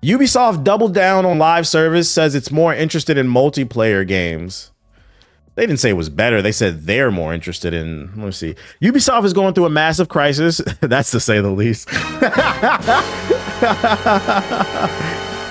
Ubisoft doubled down on live service, says it's more interested in multiplayer games. They didn't say it was better. They said they're more interested in, let me see. Ubisoft is going through a massive crisis. That's to say the least.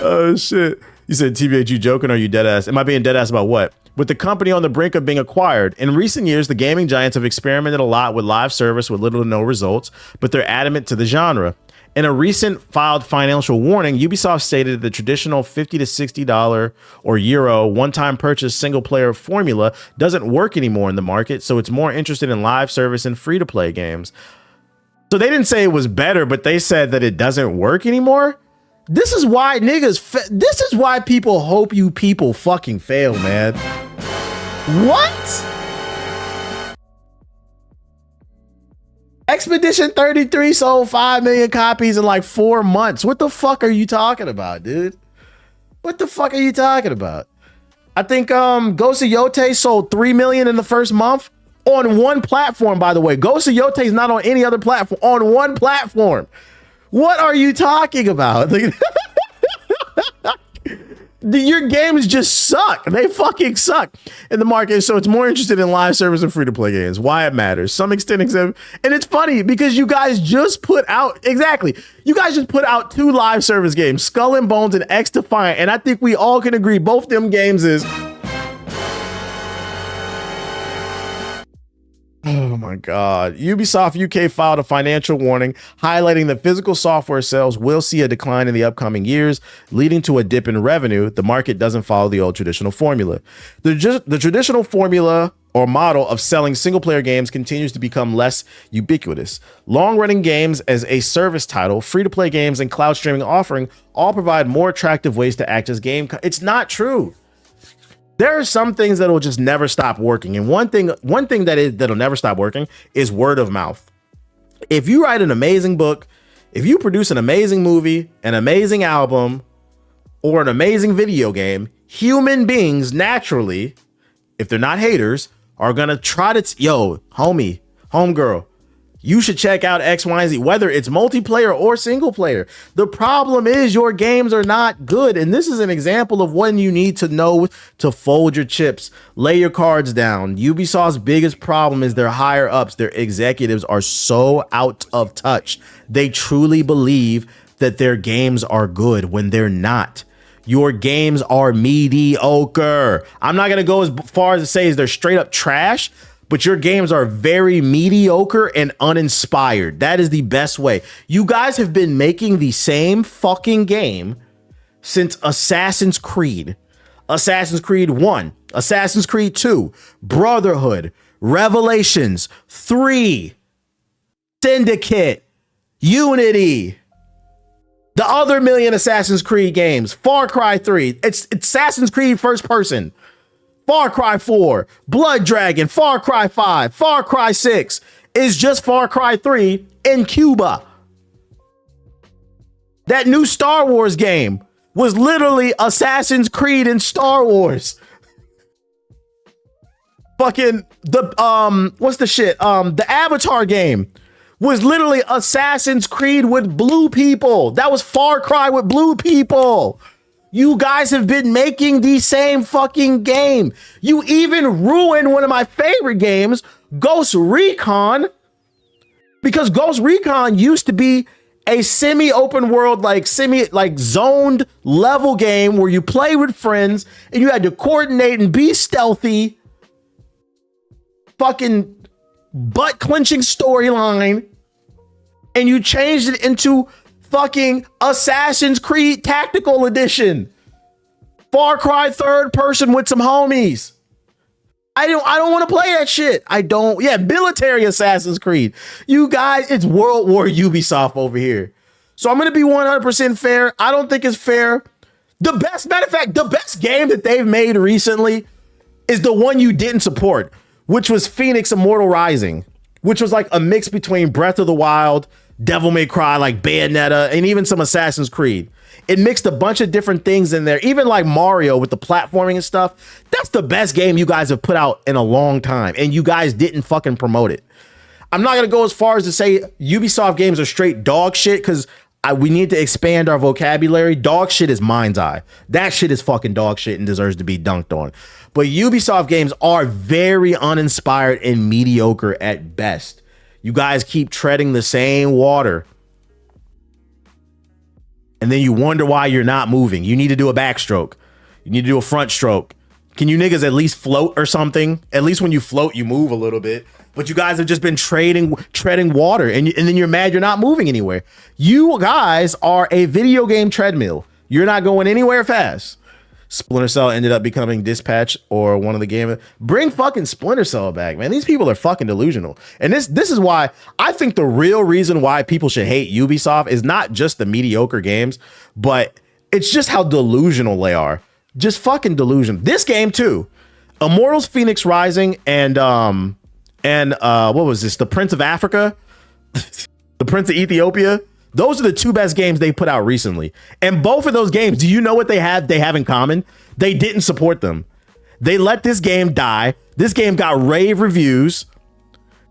Oh, shit. You said, TBH, you joking or are you dead ass? Am I being dead ass about what? With the company on the brink of being acquired, in recent years, the gaming giants have experimented a lot with live service with little to no results, but they're adamant to the genre. In a recent filed financial warning, Ubisoft stated the traditional $50 to $60 or euro one-time purchase single-player formula doesn't work anymore in the market, so it's more interested in live service and free-to-play games. So they didn't say it was better, but they said that it doesn't work anymore. This is why this is why people hope you people fucking fail, man. What? Expedition 33 sold 5 million copies in like 4 months. What the fuck are you talking about, dude? What the fuck are you talking about? I think Ghost of Yote sold 3 million in the first month on one platform, by the way. Ghost of Yote is not on any other platform, on one platform. What are you talking about? Your games just suck. They fucking suck in the market. So it's more interested in live service and free-to-play games. Why it matters. Some extent, and it's funny because you guys just put out, you guys just put out 2 live service games, Skull and Bones and X Defiant. And I think we all can agree both them games is... Oh my God. Ubisoft UK filed a financial warning highlighting that physical software sales will see a decline in the upcoming years, leading to a dip in revenue. The market doesn't follow the old traditional formula. The traditional formula or model of selling single player games continues to become less ubiquitous. Long running games as a service title, free to play games, and cloud streaming offering all provide more attractive ways to act as game. It's not true. There are some things that will just never stop working. And one thing that'll never stop working is word of mouth. If you write an amazing book, if you produce an amazing movie, an amazing album, or an amazing video game, human beings naturally, if they're not haters, are going to try to, yo, homie, homegirl, you should check out X, Y, and Z, whether it's multiplayer or single player. The problem is your games are not good. And this is an example of when you need to know to fold your chips, lay your cards down. Ubisoft's biggest problem is their higher ups, their executives are so out of touch. They truly believe that their games are good when they're not. Your games are mediocre. I'm not going to go as far as to say they're straight up trash, but your games are very mediocre and uninspired. That is the best way. You guys have been making the same fucking game since Assassin's Creed. Assassin's Creed 1, Assassin's Creed 2, Brotherhood, Revelations, 3, Syndicate, Unity, the other million Assassin's Creed games, Far Cry 3, it's Assassin's Creed first person. Far Cry 4, Blood Dragon, Far Cry 5, Far Cry 6 is just Far Cry 3 in Cuba. That new Star Wars game was literally Assassin's Creed and Star Wars. Fucking what's the shit? The Avatar game was literally Assassin's Creed with blue people. That was Far Cry with blue people. You guys have been making the same fucking game. You even ruined one of my favorite games, Ghost Recon, because Ghost Recon used to be a semi-open world, like zoned level game where you play with friends and you had to coordinate and be stealthy. Fucking butt-clenching storyline. And you changed it into fucking Assassin's Creed Tactical Edition. Far Cry third person with some homies. I don't want to play that shit. Military Assassin's Creed. You guys, it's World War Ubisoft over here. So I'm going to be 100% fair. I don't think it's fair. Matter of fact, the best game that they've made recently is the one you didn't support, which was Phoenix Immortal Rising, which was like a mix between Breath of the Wild, Devil May Cry, like Bayonetta, and even some Assassin's Creed. It mixed a bunch of different things in there, even like Mario with the platforming and stuff. That's the best game you guys have put out in a long time, and you guys didn't fucking promote it. I'm not going to go as far as to say Ubisoft games are straight dog shit, because We need to expand our vocabulary. Dog shit is mind's eye. That shit is fucking dog shit and deserves to be dunked on. But Ubisoft games are very uninspired and mediocre at best. You guys keep treading the same water. And then you wonder why you're not moving. You need to do a backstroke. You need to do a front stroke. Can you niggas at least float or something? At least when you float, you move a little bit. But you guys have just been treading water, and then you're mad you're not moving anywhere. You guys are a video game treadmill. You're not going anywhere fast. Splinter Cell ended up becoming Dispatch or one of the games. Bring fucking Splinter Cell back, man. These people are fucking delusional. And this is why I think the real reason why people should hate Ubisoft is not just the mediocre games, but it's just how delusional they are. Just fucking delusion. This game too. Immortals Phoenix Rising and what was this? The Prince of Africa? The Prince of Ethiopia? Those are the two best games they put out recently. And both of those games, do you know what they have in common? They didn't support them. They let this game die. This game got rave reviews.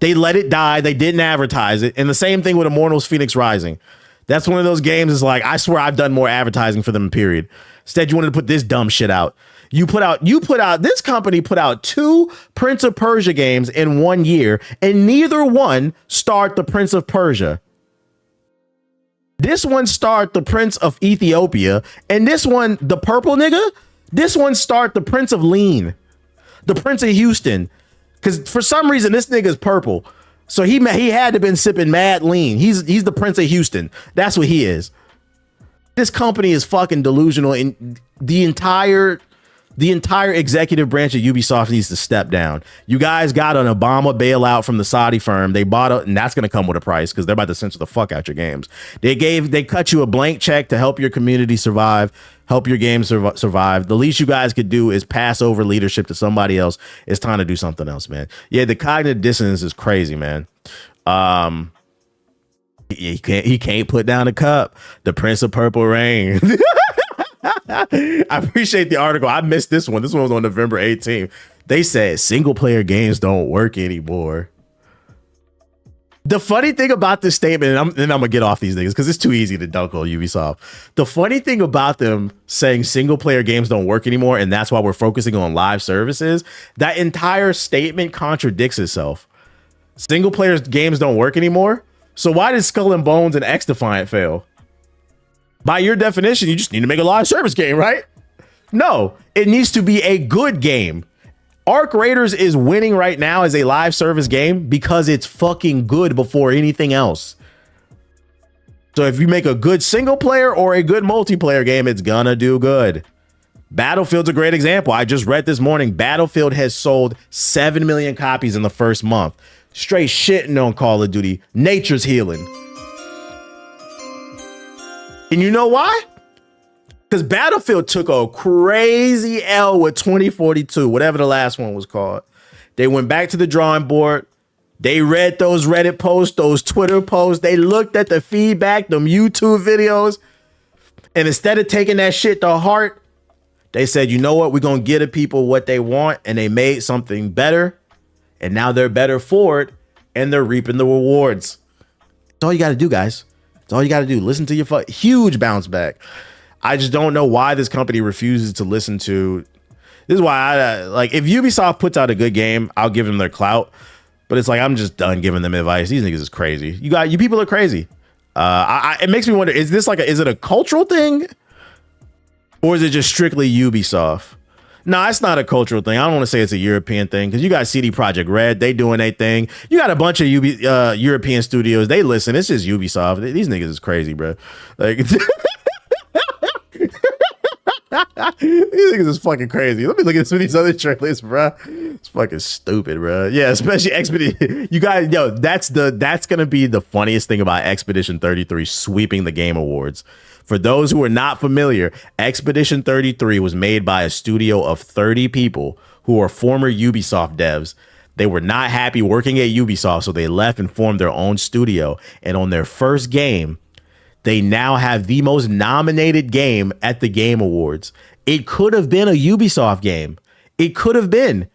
They let it die. They didn't advertise it. And the same thing with Immortals Phoenix Rising. That's one of those games is like, I swear I've done more advertising for them, period. Instead, you wanted to put this dumb shit out. This company put out 2 Prince of Persia games in 1 year, and neither one starred the Prince of Persia. This one starred the Prince of Ethiopia, and this one, the purple nigga, this one starred the Prince of Lean, the Prince of Houston. Because for some reason, this nigga's purple. So he had to been sipping mad lean. He's the Prince of Houston. That's what he is. This company is fucking delusional, and the entire executive branch of Ubisoft needs to step down. You guys got an Obama bailout from the Saudi firm. They bought it, and that's going to come with a price because they're about to censor the fuck out your games. They cut you a blank check to help your community survive, help your games survive. The least you guys could do is pass over leadership to somebody else. It's time to do something else, man. Yeah, the cognitive dissonance is crazy, man. He can't put down a cup. The Prince of Purple Rain. I appreciate the article. I missed this one. This one was on November 18th. They said single player games don't work anymore. The funny thing about this statement, and I'm gonna get off these things because it's too easy to dunk on Ubisoft. The funny thing about them saying single player games don't work anymore, and that's why we're focusing on live services, that entire statement contradicts itself. Single player games don't work anymore. So why did Skull and Bones and X Defiant fail? By your definition, you just need to make a live service game, right? No, it needs to be a good game. Arc Raiders is winning right now as a live service game because it's fucking good before anything else. So if you make a good single player or a good multiplayer game, it's gonna do good. Battlefield's a great example. I just read this morning, Battlefield has sold 7 million copies in the first month. Straight shitting on Call of Duty. Nature's healing. And you know why? Because Battlefield took a crazy L with 2042, whatever the last one was called. They went back to the drawing board. They read those Reddit posts, those Twitter posts. They looked at the feedback, them YouTube videos. And instead of taking that shit to heart, they said, you know what? We're going to give the people what they want. And they made something better. And now they're better for it. And they're reaping the rewards. That's all you got to do, guys. That's all you got to do. Listen to your huge bounce back. I just don't know why this company refuses to listen to. This is why I like, if Ubisoft puts out a good game, I'll give them their clout. But it's like, I'm just done giving them advice. These niggas is crazy. You people are crazy. It makes me wonder, is it a cultural thing? Or is it just strictly Ubisoft? No, it's not a cultural thing. I don't want to say it's a European thing because you got CD Projekt Red. They doing their thing. You got a bunch of European studios. They listen. It's just Ubisoft. These niggas is crazy, bro. Like, these niggas is fucking crazy. Let me look at some of these other trailers, bro. It's fucking stupid, bro. Yeah, especially Expedition. You guys, yo, that's gonna be the funniest thing about Expedition 33 sweeping the Game Awards. For those who are not familiar, Expedition 33 was made by a studio of 30 people who are former Ubisoft devs. They were not happy working at Ubisoft, so they left and formed their own studio. And on their first game, they now have the most nominated game at the Game Awards. It could have been a Ubisoft game. It could have been.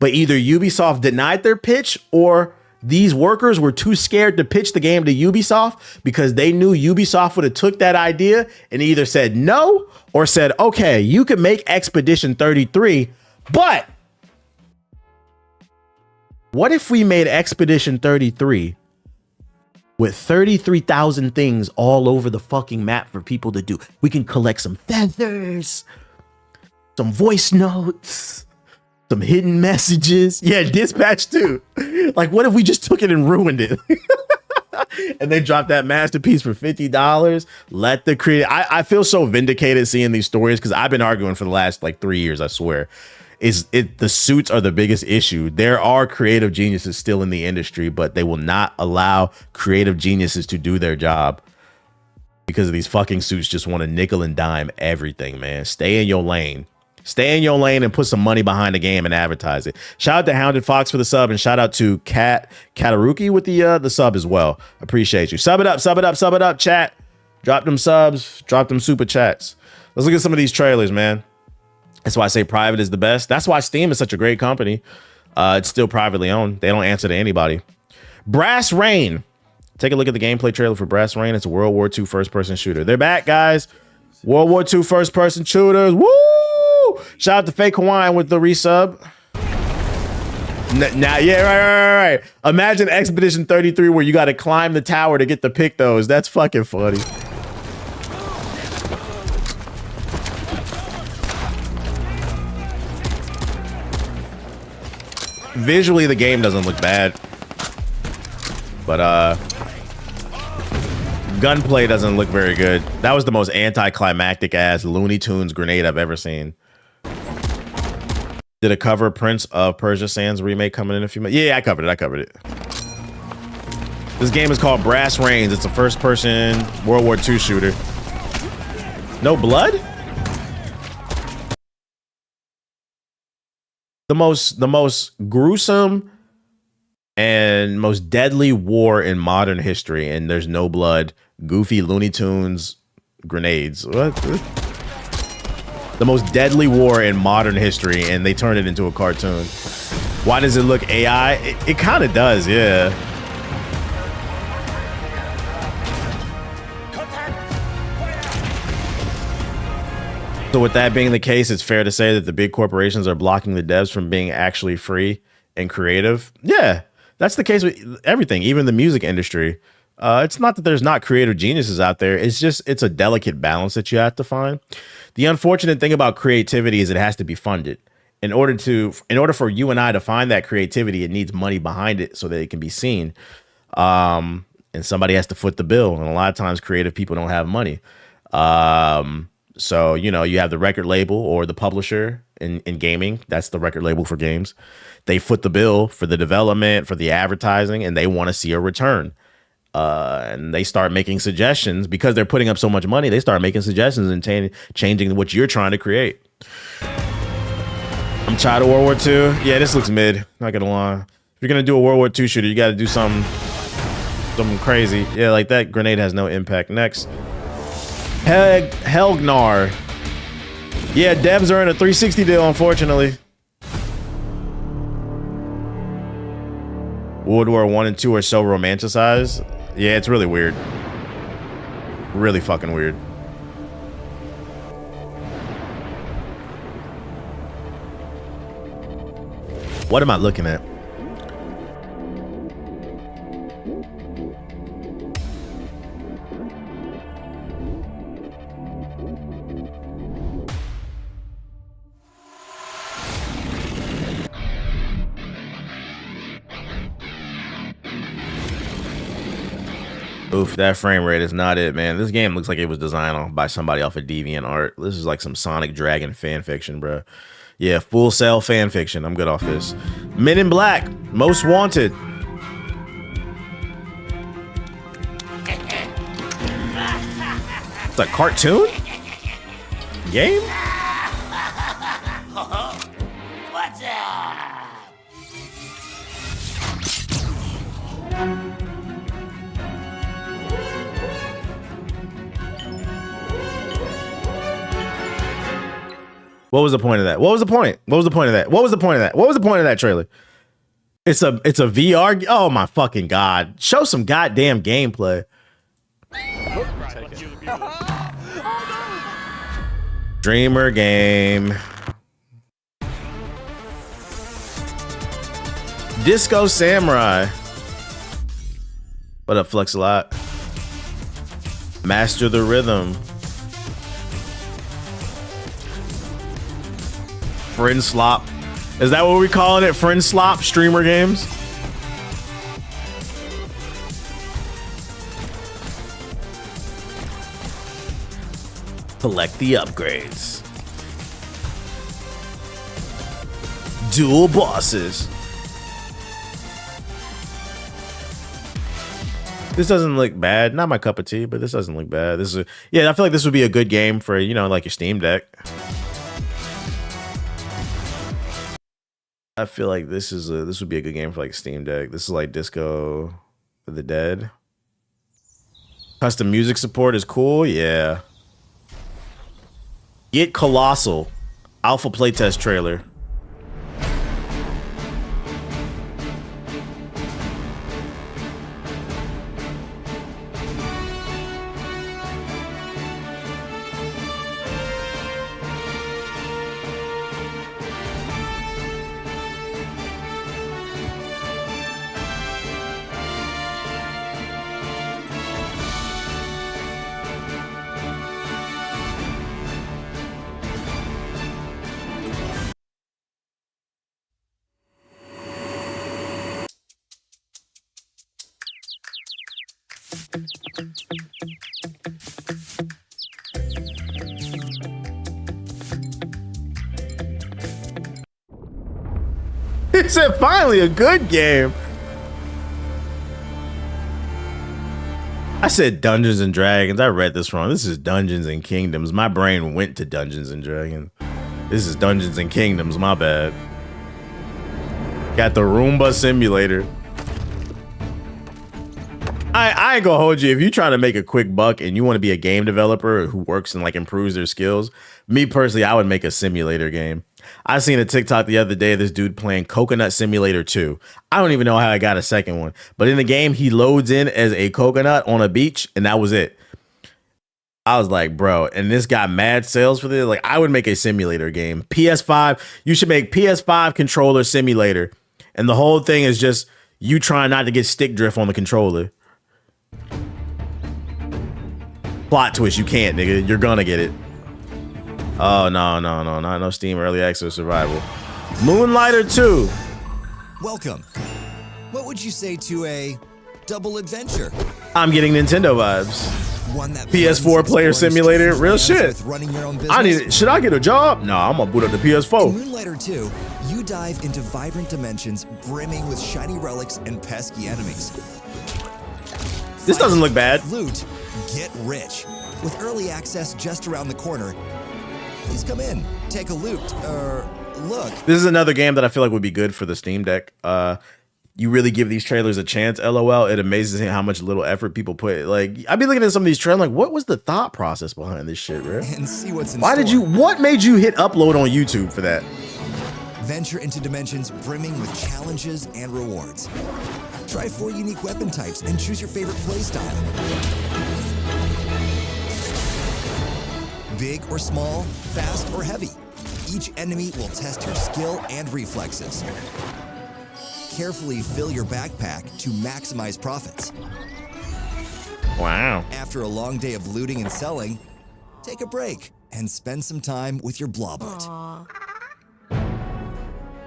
But either Ubisoft denied their pitch or These workers were too scared to pitch the game to Ubisoft because they knew Ubisoft would have took that idea and either said no or said, okay, you can make Expedition 33, but what if we made Expedition 33 with 33,000 things all over the fucking map for people to do? We can collect some feathers, some voice notes, some hidden messages. Yeah, dispatch too. Like, what if we just took it and ruined it? And they dropped that masterpiece for $50. Let the creator. I feel so vindicated seeing these stories because I've been arguing for the last like 3 years, I swear. The suits are the biggest issue. There are creative geniuses still in the industry, but they will not allow creative geniuses to do their job because of these fucking suits just want to nickel and dime everything, man. Stay in your lane. Stay in your lane and put some money behind the game and advertise it. Shout out to Hounded Fox for the sub, and shout out to Kataruki with the sub as well. Appreciate you. Sub it up, chat. Drop them subs, drop them super chats. Let's look at some of these trailers, man. That's why I say private is the best. That's why Steam is such a great company. It's still privately owned. They don't answer to anybody. Brass Rain. Take a look at the gameplay trailer for Brass Rain. It's a World War II first-person shooter. They're back, guys. World War II first-person shooters. Woo! Shout out to Fake Hawaiian with the resub. Now, yeah, right. Imagine Expedition 33 where you got to climb the tower to get to pick those. That's fucking funny. Visually, the game doesn't look bad, but gunplay doesn't look very good. That was the most anticlimactic ass Looney Tunes grenade I've ever seen. Did a cover Prince of Persia Sands remake coming in a few months? Yeah, I covered it. This game is called Brass Rains. It's a first-person World War II shooter. No blood? The most gruesome and most deadly war in modern history, and there's no blood. Goofy Looney Tunes grenades. What? The most deadly war in modern history, and they turned it into a cartoon. Why does it look AI? It kind of does, yeah. So with that being the case, it's fair to say that the big corporations are blocking the devs from being actually free and creative. Yeah, that's the case with everything, even the music industry. It's not that there's not creative geniuses out there. It's just, it's a delicate balance that you have to find. The unfortunate thing about creativity is it has to be funded. In order for you and I to find that creativity, it needs money behind it so that it can be seen. And somebody has to foot the bill. And a lot of times creative people don't have money. So, you know, you have the record label or the publisher in gaming. That's the record label for games. They foot the bill for the development, for the advertising, and they want to see a return. And they start making suggestions because they're putting up so much money. They start making suggestions and changing what you're trying to create. I'm tired of World War II. Yeah, this looks mid. Not gonna lie. If you're gonna do a World War II shooter, you got to do something crazy. Yeah, like that grenade has no impact. Next, Helgnar. Yeah, devs are in a 360 deal, unfortunately. World War I and II are so romanticized. Yeah, it's really weird. Really fucking weird. What am I looking at? Oof, that frame rate is not it, man. This game looks like it was designed by somebody off of DeviantArt. This is like some Sonic Dragon fan fiction, bro. Yeah, Full Sail fan fiction. I'm good off this. Men in Black, Most Wanted. It's a cartoon? Game? What's up? What was the point of that? What was the point? What was the point of that? What was the point of that? What was the point of that trailer? It's a VR. Oh my fucking god! Show some goddamn gameplay. Dreamer game. Disco Samurai. What up, Flex a lot? Master the Rhythm. Friend Slop. Is that what we're calling it? Friend Slop streamer games? Collect the upgrades. Dual bosses. This doesn't look bad. Not my cup of tea, but this doesn't look bad. This is yeah, I feel like this would be a good game for, you know, like your Steam Deck. I feel like this would be a good game for like Steam Deck. This is like Disco for the Dead. Custom music support is cool, yeah. Get Colossal alpha playtest trailer. He said, finally, a good game. I said Dungeons and Dragons. I read this wrong. This is Dungeons and Kingdoms. My brain went to Dungeons and Dragons. This is Dungeons and Kingdoms. My bad. Got the Roomba simulator. I ain't gonna hold you. If you're trying to make a quick buck and you want to be a game developer who works and like improves their skills, me personally, I would make a simulator game. I seen a TikTok the other day of this dude playing Coconut Simulator 2. I don't even know how I got a second one. But in the game, he loads in as a coconut on a beach, and that was it. I was like, bro, and this got mad sales for this. Like, I would make a simulator game. PS5, you should make PS5 controller simulator. And the whole thing is just you trying not to get stick drift on the controller. Plot twist, you can't, nigga. You're gonna get it. Oh, no, not no Steam Early Access Survival. Moonlighter 2. Welcome. What would you say to a double adventure? I'm getting Nintendo vibes. One that PS4 player simulator, real shit. Running your own business. I need it. Should I get a job? No, I'm gonna boot up the PS4. In Moonlighter 2, you dive into vibrant dimensions brimming with shiny relics and pesky enemies. This doesn't look bad. Loot, get rich. With early access just around the corner, please come in, take a look. This is another game that I feel like would be good for the Steam Deck. You really give these trailers a chance, LOL. It amazes me how much little effort people put. Like, I've been looking at some of these trailers, like, what was the thought process behind this shit, bro? And see what's in Why store. did you, what made you hit upload on YouTube for that? Venture into dimensions brimming with challenges and rewards. Try 4 unique weapon types and choose your favorite playstyle. Big or small, fast or heavy. Each enemy will test your skill and reflexes. Carefully fill your backpack to maximize profits. Wow. After a long day of looting and selling, take a break and spend some time with your bloblet.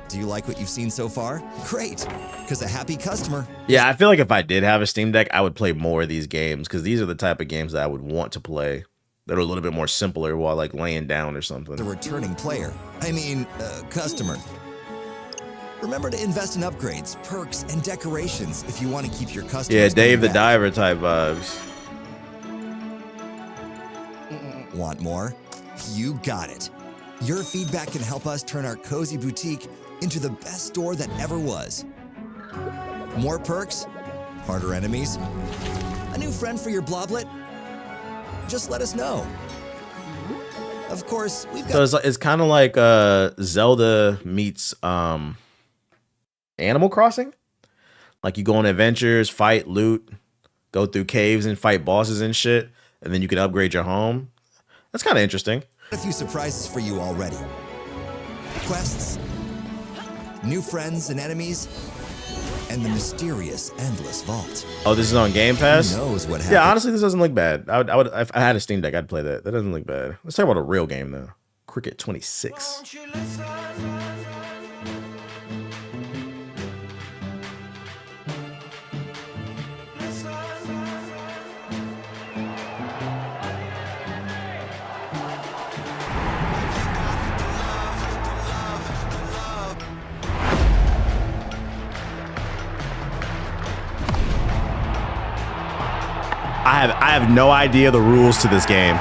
Do you like what you've seen so far? Great, because a happy customer. Yeah, I feel like if I did have a Steam Deck, I would play more of these games because these are the type of games that I would want to play that are a little bit more simpler while like laying down or something. The returning player. Customer. Remember to invest in upgrades, perks, and decorations if you want to keep your customers. Yeah, Dave the back. Diver type vibes. Want more? You got it. Your feedback can help us turn our cozy boutique into the best store that ever was. More perks? Harder enemies? A new friend for your bloblet? Just let us know. Of course, we've got... So it's kind of like Zelda meets Animal Crossing? Like you go on adventures, fight, loot, go through caves and fight bosses and shit, and then you can upgrade your home. That's kind of interesting. A few surprises for you already. Quests, new friends and enemies, and the mysterious endless vault. Oh, this is on Game Pass? Who knows what happened? Yeah, honestly, this doesn't look bad. I would if I had a Steam Deck, I'd play that. That doesn't look bad. Let's talk about a real game though. Cricket 26. I have no idea the rules to this game.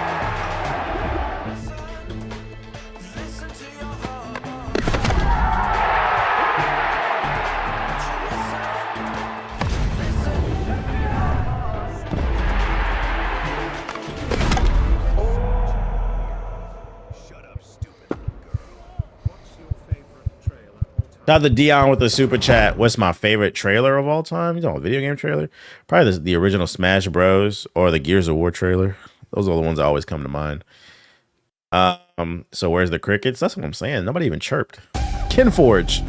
Now the Dion with the super chat. What's my favorite trailer of all time? You know, a video game trailer? Probably the original Smash Bros. Or the Gears of War trailer. Those are the ones that always come to mind. So where's the crickets? That's what I'm saying. Nobody even chirped. Kinforge.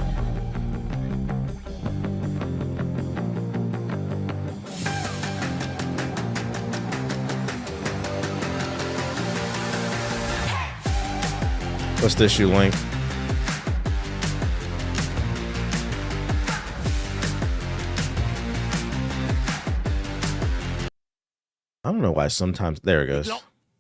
What's this shoe length? I don't know why sometimes... There it goes.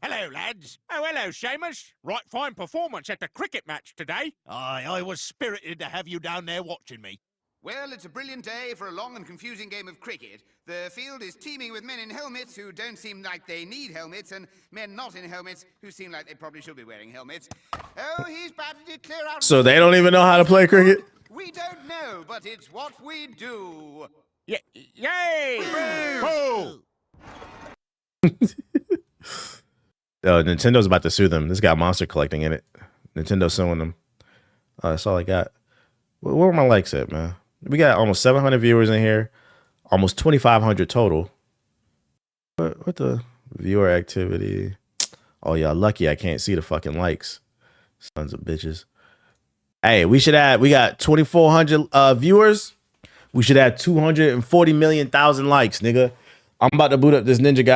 Hello, lads. Oh, hello, Seamus. Right fine performance at the cricket match today. I was spirited to have you down there watching me. Well, it's a brilliant day for a long and confusing game of cricket. The field is teeming with men in helmets who don't seem like they need helmets, and men not in helmets who seem like they probably should be wearing helmets. Oh, he's batted it clear out. So they don't even know how to play cricket? We don't know, but it's what we do. Yay! Boo! Nintendo's about to sue them. This got Monster Collecting in it. Nintendo's suing them. That's all I got. Where are my likes at, man? We got almost 700 viewers in here. Almost 2,500 total. What the viewer activity? Oh, y'all lucky I can't see the fucking likes. Sons of bitches. Hey, we got 2,400 viewers. We should have 240 million likes, nigga. I'm about to boot up this ninja guy.